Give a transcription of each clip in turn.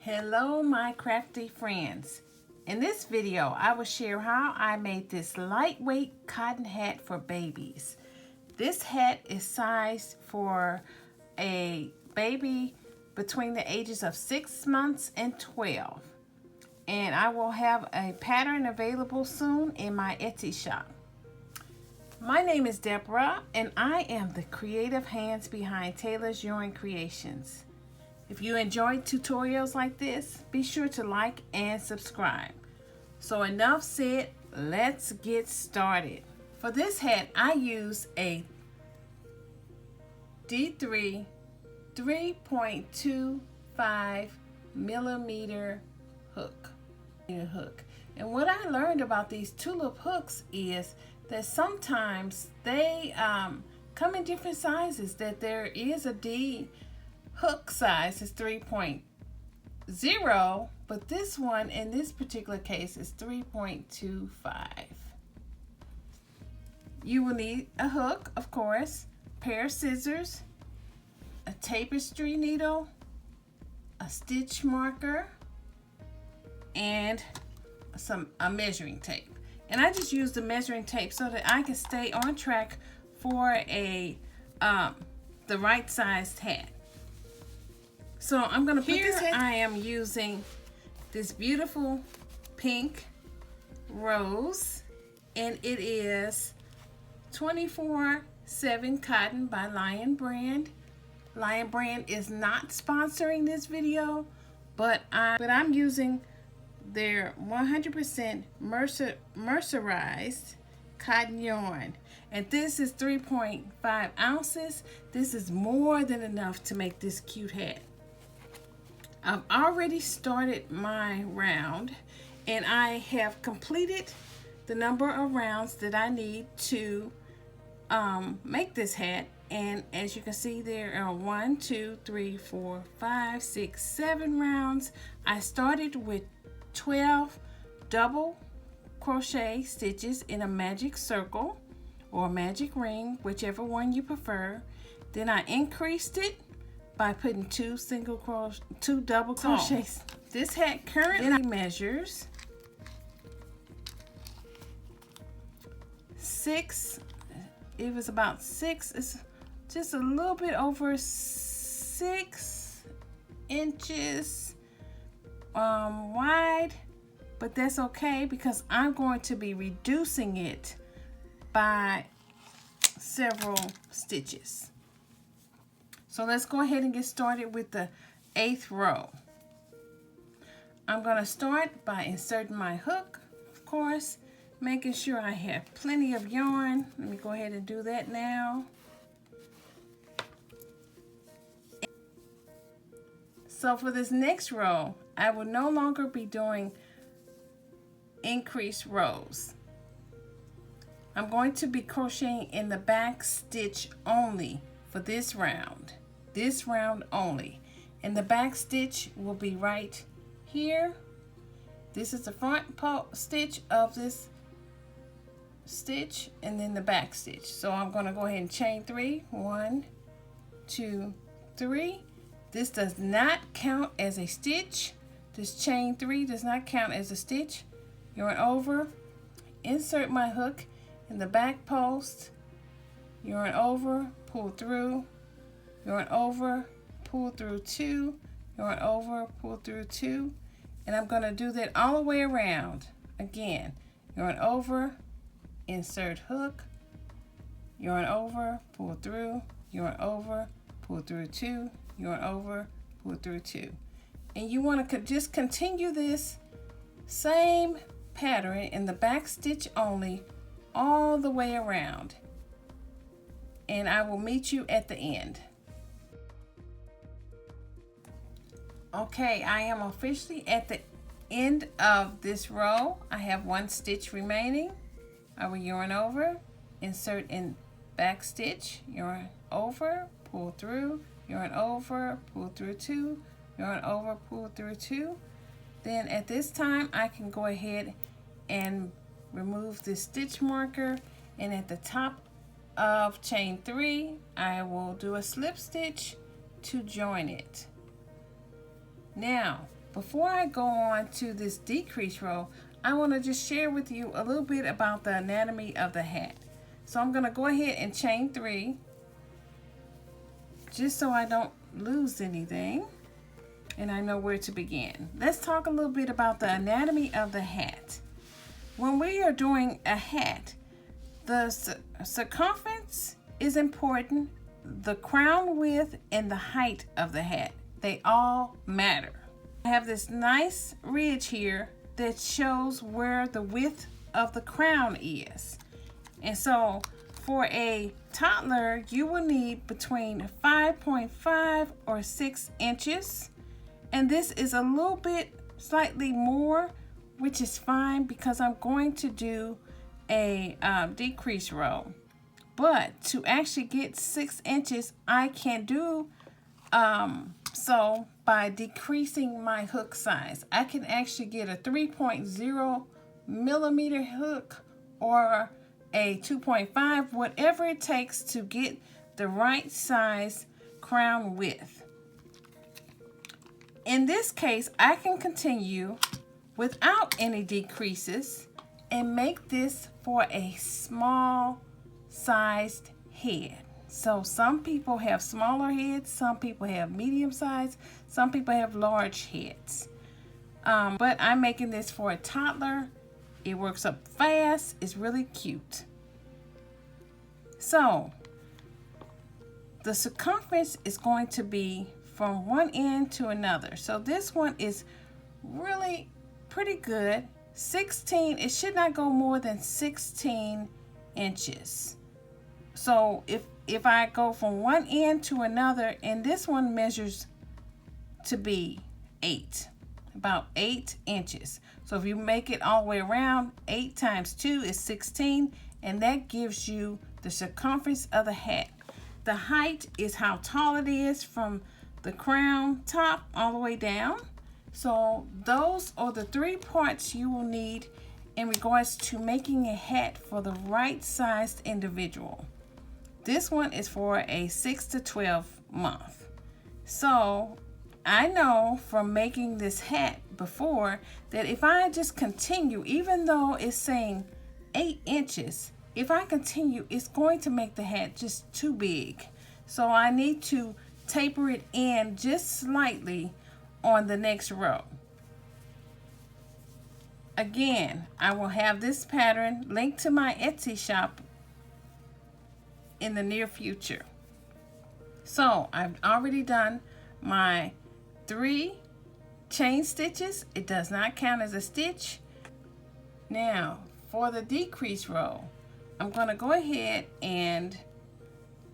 Hello my crafty friends. In this video I will share how I made this lightweight cotton hat for babies. This hat is sized for a baby between the ages of 6 months and 12. And I will have a pattern available soon in my Etsy shop. My name is Deborah and I am the creative hands behind Taylor's Yarn Creations. If you enjoy tutorials like this, be sure to like and subscribe. So enough said, let's get started. For this hat, I use a D3 3.25 millimeter hook. And what I learned about these tulip hooks is that sometimes they come in different sizes, that there is a D hook size is 3.0, but this one in this particular case is 3.25. You will need a hook, of course, a pair of scissors, a tapestry needle, a stitch marker, and a measuring tape. And I just use the measuring tape so that I can stay on track for the right sized hat. So I'm going to put this in. I am using this beautiful pink rose, and it is 24/7 cotton by Lion Brand. Lion Brand is not sponsoring this video, but I'm using their 100% mercerized cotton yarn. And this is 3.5 ounces. This is more than enough to make this cute hat. I've already started my round and I have completed the number of rounds that I need to make this hat. And as you can see, there are 1, 2, 3, 4, 5, 6, 7 rounds. I started with 12 double crochet stitches in a magic circle or magic ring, whichever one you prefer. Then I increased it by putting two double crochets. This hat currently measures 6. It was about 6. It's just a little bit over 6 inches wide, but that's okay because I'm going to be reducing it by several stitches. So let's go ahead and get started with the 8th row. I'm going to start by inserting my hook, of course, making sure I have plenty of yarn. Let me go ahead and do that now. So for this next row, I will no longer be doing increased rows. I'm going to be crocheting in the back stitch only for this round. This round only. And the back stitch will be right here. This is the front stitch of this stitch and then the back stitch. So I'm going to go ahead and chain 3. 1, 2, 3. This does not count as a stitch. This chain 3 does not count as a stitch. Yarn over, insert my hook in the back post, yarn over, pull through, yarn over, pull through 2, yarn over, pull through 2, and I'm going to do that all the way around. Again, yarn over, insert hook, yarn over, pull through, yarn over, pull through 2, yarn over, pull through 2. And you want to just continue this same pattern in the back stitch only all the way around. And I will meet you at the end. Okay, I am officially at the end of this row. I have 1 stitch remaining. I will yarn over, insert in back stitch, yarn over, pull through, yarn over, pull through 2, yarn over, pull through 2. Then at this time I can go ahead and remove the stitch marker, and at the top of chain 3 I will do a slip stitch to join it. Now before I go on to this decrease row, I want to just share with you a little bit about the anatomy of the hat. So I'm going to go ahead and chain 3 just so I don't lose anything and I know where to begin. Let's talk a little bit about the anatomy of the hat. When we are doing a hat, the circumference is important, the crown width, and the height of the hat. They all matter. I have this nice ridge here that shows where the width of the crown is. And so for a toddler, you will need between 5.5 or 6 inches. And this is a little bit slightly more, which is fine because I'm going to do a decrease row. But to actually get 6 inches, I can do so by decreasing my hook size. I can actually get a 3.0 millimeter hook or a 2.5, whatever it takes to get the right size crown width. In this case, I can continue without any decreases and make this for a small sized head. So some people have smaller heads, some people have medium size, some people have large heads. But I'm making this for a toddler. It works up fast, it's really cute. So the circumference is going to be from one end to another. So this one is really pretty good. 16, it should not go more than 16 inches. So if I go from one end to another, and this one measures to be 8, about 8 inches. So if you make it all the way around, 8 times 2 is 16, and that gives you the circumference of the hat. The height is how tall it is from the crown top all the way down. So those are the 3 parts you will need in regards to making a hat for the right sized individual. This one is for a 6 to 12 month. So I know from making this hat before that if I just continue, even though it's saying 8 inches, if I continue, it's going to make the hat just too big. So I need to taper it in just slightly on the next row. Again, I will have this pattern linked to my Etsy shop in the near future. So I've already done my 3 chain stitches. It does not count as a stitch. Now for the decrease row, I'm going to go ahead, and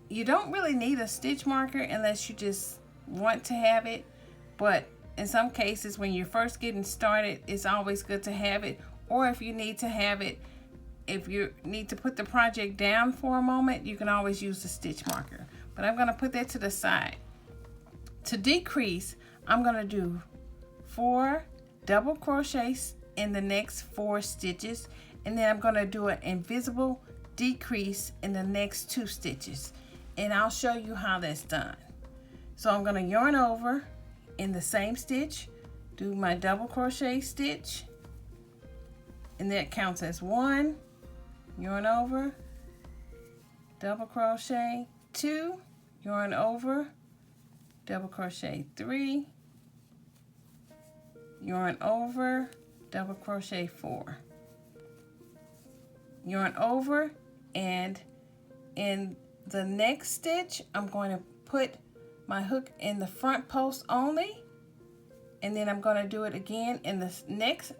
you don't really need a stitch marker unless you just want to have it, but in some cases when you're first getting started, it's always good to have it. Or if you need to have it, if you need to put the project down for a moment, you can always use the stitch marker. But I'm going to put that to the side. To decrease, I'm going to do 4 double crochets in the next 4 stitches, and then I'm going to do an invisible decrease in the next 2 stitches, and I'll show you how that's done. So I'm going to yarn over in the same stitch, do my double crochet stitch, and that counts as 1, yarn over, double crochet 2, yarn over, double crochet 3, yarn over, double crochet 4, yarn over, and in the next stitch I'm going to put my hook in the front post only, and then I'm going to do it again in the next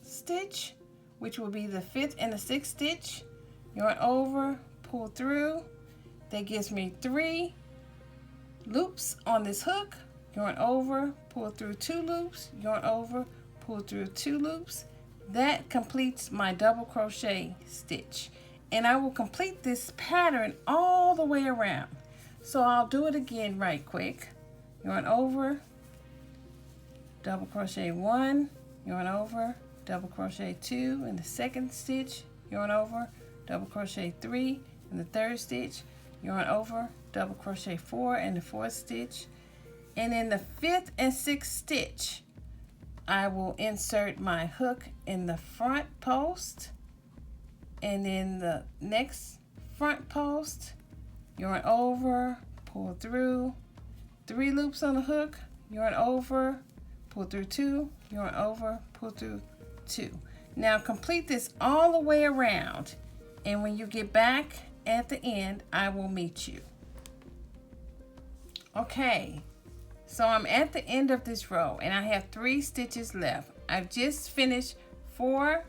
stitch, which will be the 5th and the 6th stitch, yarn over, pull through. That gives me 3 loops on this hook, yarn over, pull through 2 loops, yarn over, pull through 2 loops. That completes my double crochet stitch, and I will complete this pattern all the way around. So I'll do it again right quick. Yarn over, double crochet 1, yarn over, double crochet 2 in the 2nd stitch, yarn over, double crochet 3 in the 3rd stitch, yarn over, double crochet 4 in the 4th stitch, and in the 5th and 6th stitch I will insert my hook in the front post, and then the next front post, yarn over, pull through, 3 loops on the hook, yarn over, pull through 2, yarn over, pull through 2. Now complete this all the way around, and when you get back at the end, I will meet you. Okay, so I'm at the end of this row and I have 3 stitches left. I've just finished 4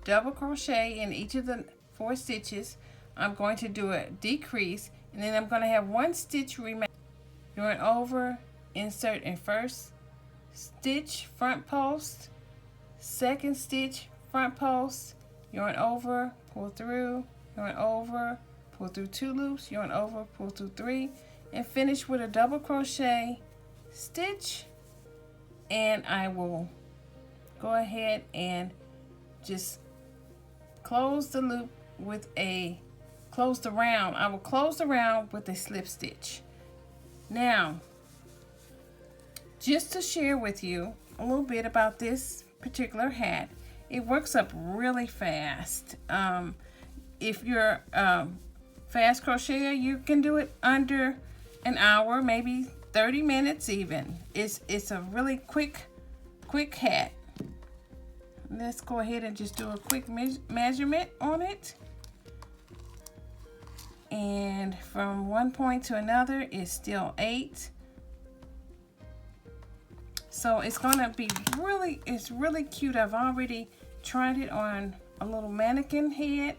double crochet in each of the 4 stitches. I'm going to do a decrease, and then I'm going to have 1 stitch remaining. Yarn over, insert in first stitch front post, second stitch front post, yarn over, pull through, yarn over, pull through 2 loops, yarn over, pull through 3, and finish with a double crochet stitch. And I will go ahead and just close the loop with a close the round. I will close the round with a slip stitch. Now, just to share with you a little bit about this particular hat, it works up really fast. If you're fast crocheter, you can do it under an hour, maybe 30 minutes even. It's a really quick hat. Let's go ahead and just do a quick measurement on it. And from one point to another is still 8. So it's gonna be it's really cute. I've already tried it on a little mannequin head.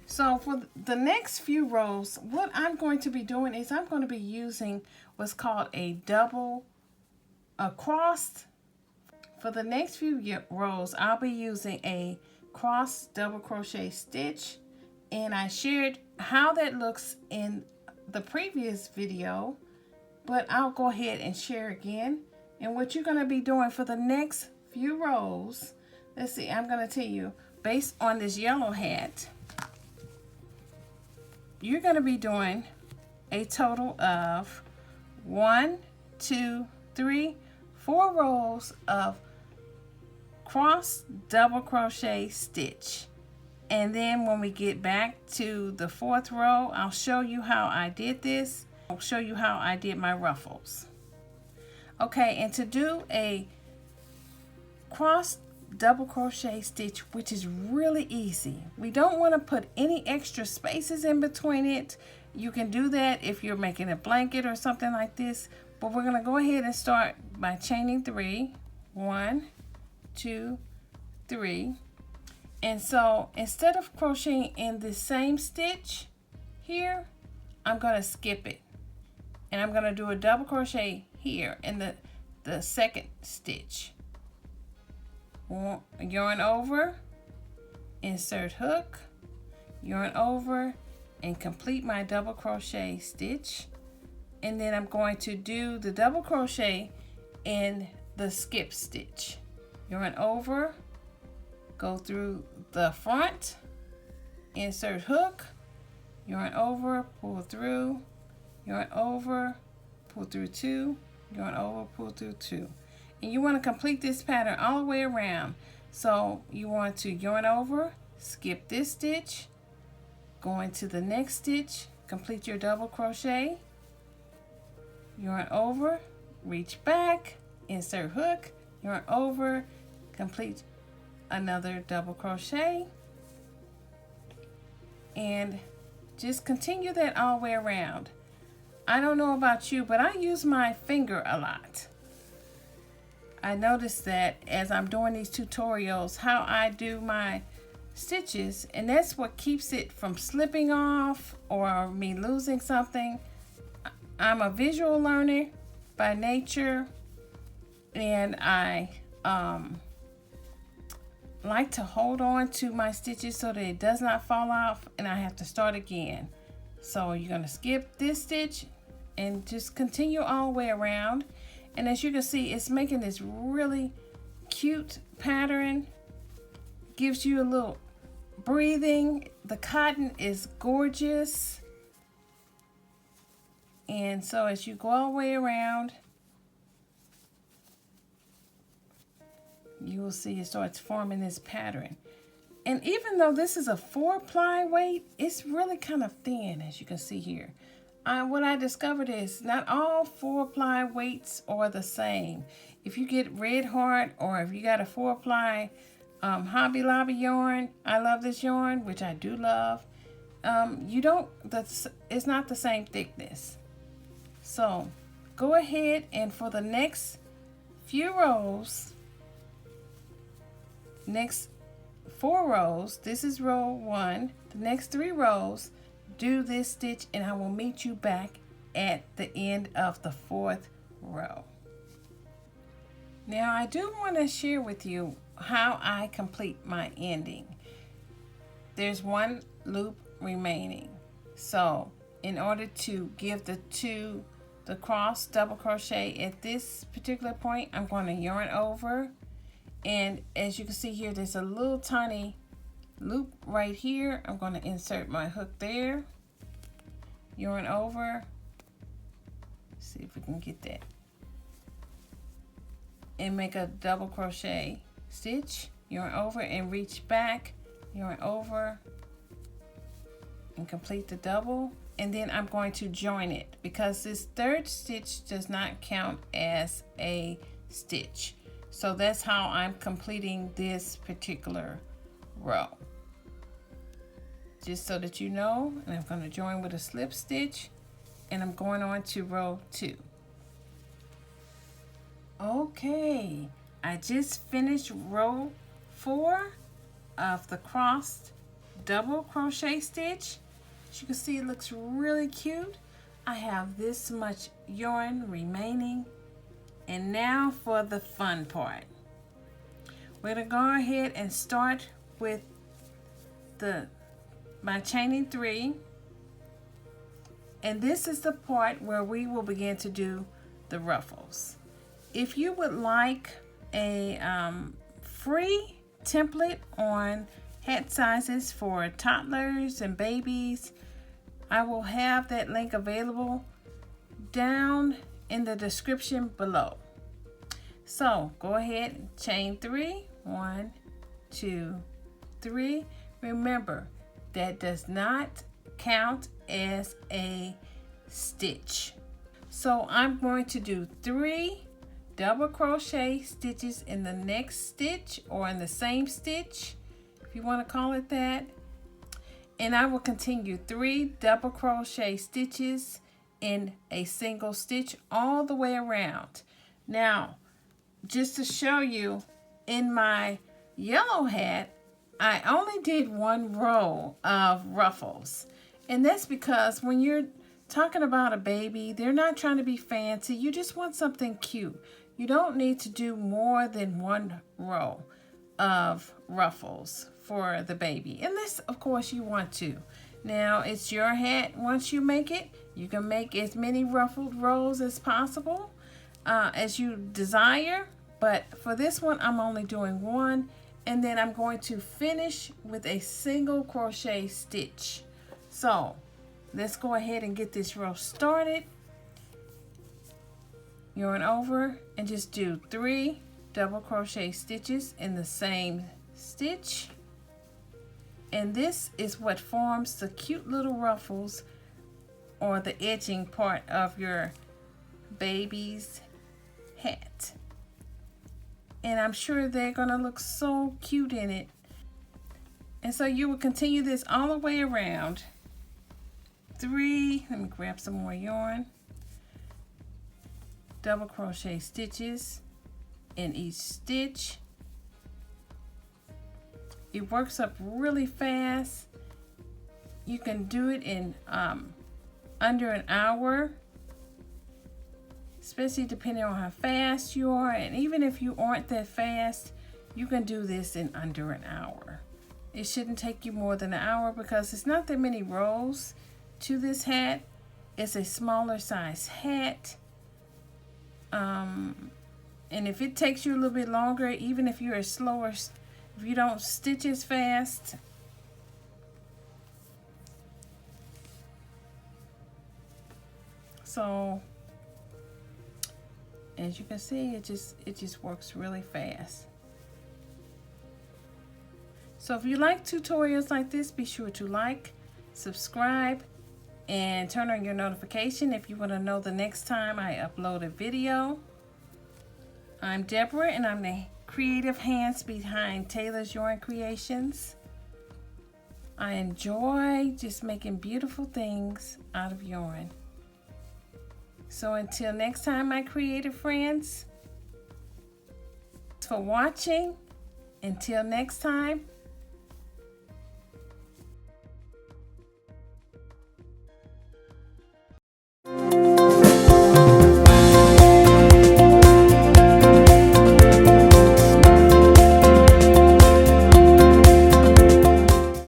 So for the next few rows, what I'm going to be doing is I'm going to be using what's called a cross. For the next few rows, I'll be using a cross double crochet stitch, and I shared how that looks in the previous video, but I'll go ahead and share again. And what you're going to be doing for the next few rows, let's see, I'm going to tell you, based on this yellow hat, you're going to be doing a total of 1, 2, 3, 4 rows of cross double crochet stitch. And then when we get back to the 4th row, I'll show you how I did this. I'll show you how I did my ruffles. Okay, and to do a cross double crochet stitch, which is really easy, we don't want to put any extra spaces in between it. You can do that if you're making a blanket or something like this, but we're going to go ahead and start by chaining 3. 1, 2, 3. And so instead of crocheting in the same stitch here, I'm going to skip it, and I'm going to do a double crochet here in the second stitch. Yarn over, insert hook, yarn over, and complete my double crochet stitch. And then I'm going to do the double crochet in the skip stitch. Yarn over, go through the front, insert hook, yarn over, pull through, yarn over, pull through 2, yarn over, pull through 2. And you want to complete this pattern all the way around. So you want to yarn over, skip this stitch, go into the next stitch, complete your double crochet, yarn over, reach back, insert hook, yarn over, complete another double crochet, and just continue that all the way around. I don't know about you, but I use my finger a lot. I noticed that as I'm doing these tutorials, how I do my stitches, and that's what keeps it from slipping off or me losing something. I'm a visual learner by nature, and I like to hold on to my stitches so that it does not fall off and I have to start again. So you're going to skip this stitch and just continue all the way around. And as you can see, it's making this really cute pattern. Gives you a little breathing. The cotton is gorgeous. And so as you go all the way around, you will see it starts forming this pattern. And even though this is a 4-ply weight, it's really kind of thin, as you can see here. What I discovered is not all 4-ply weights are the same. If you get red heart, or if you got a 4-ply Hobby Lobby yarn, I love this yarn, which I do love. It's not the same thickness. So go ahead, and for the next few rows, next 4 rows, this is row 1, the next 3 rows, do this stitch, and I will meet you back at the end of the 4th row. Now I do want to share with you how I complete my ending. There's 1 loop remaining, so in order to give the cross double crochet at this particular point, I'm going to yarn over, and as you can see here, there's a little tiny loop right here. I'm going to insert my hook there, yarn over, see if we can get that, and make a double crochet stitch, yarn over and reach back, yarn over and complete the double. And then I'm going to join it, because this 3rd stitch does not count as a stitch. So that's how I'm completing this particular row. Just so that you know, and I'm going to join with a slip stitch, and I'm going on to row 2. Okay, I just finished row 4 of the crossed double crochet stitch. As you can see, it looks really cute. I have this much yarn remaining, and now for the fun part. We're going to go ahead and start with my chaining 3, and this is the part where we will begin to do the ruffles. If you would like a free template on hat sizes for toddlers and babies, I will have that link available down in the description below. So go ahead and chain 3, 1, 2, 3. Remember, that does not count as a stitch. So I'm going to do 3 double crochet stitches in the next stitch, or in the same stitch, if you want to call it that. And I will continue 3 double crochet stitches in a single stitch all the way around. Now, just to show you, in my yellow hat, I only did 1 row of ruffles. And that's because when you're talking about a baby, they're not trying to be fancy. You just want something cute. You don't need to do more than 1 row of ruffles for the baby, unless of course you want to. Now it's your hat. Once you make it, you can make as many ruffled rows as possible as you desire, but for this one I'm only doing 1, and then I'm going to finish with a single crochet stitch. So let's go ahead and get this row started. Yarn over and just do 3 double crochet stitches in the same stitch, and this is what forms the cute little ruffles, or the edging part of your baby's hat. And I'm sure they're gonna look so cute in it. And so you will continue this all the way around. 3, let me grab some more yarn, double crochet stitches in each stitch. It works up really fast. You can do it in under an hour, especially depending on how fast you are. And even if you aren't that fast, you can do this in under an hour. It shouldn't take you more than an hour, because it's not that many rows to this hat. It's a smaller size hat. And if it takes you a little bit longer, even if you're slower, if you don't stitch as fast, so as you can see, it just works really fast. So if you like tutorials like this, be sure to like, subscribe, and turn on your notification if you want to know the next time I upload a video. I'm Deborah, and I'm the creative hands behind Taylor's Yarn Creations. I enjoy just making beautiful things out of yarn. So until next time, my creative friends, thanks for watching. Until next time,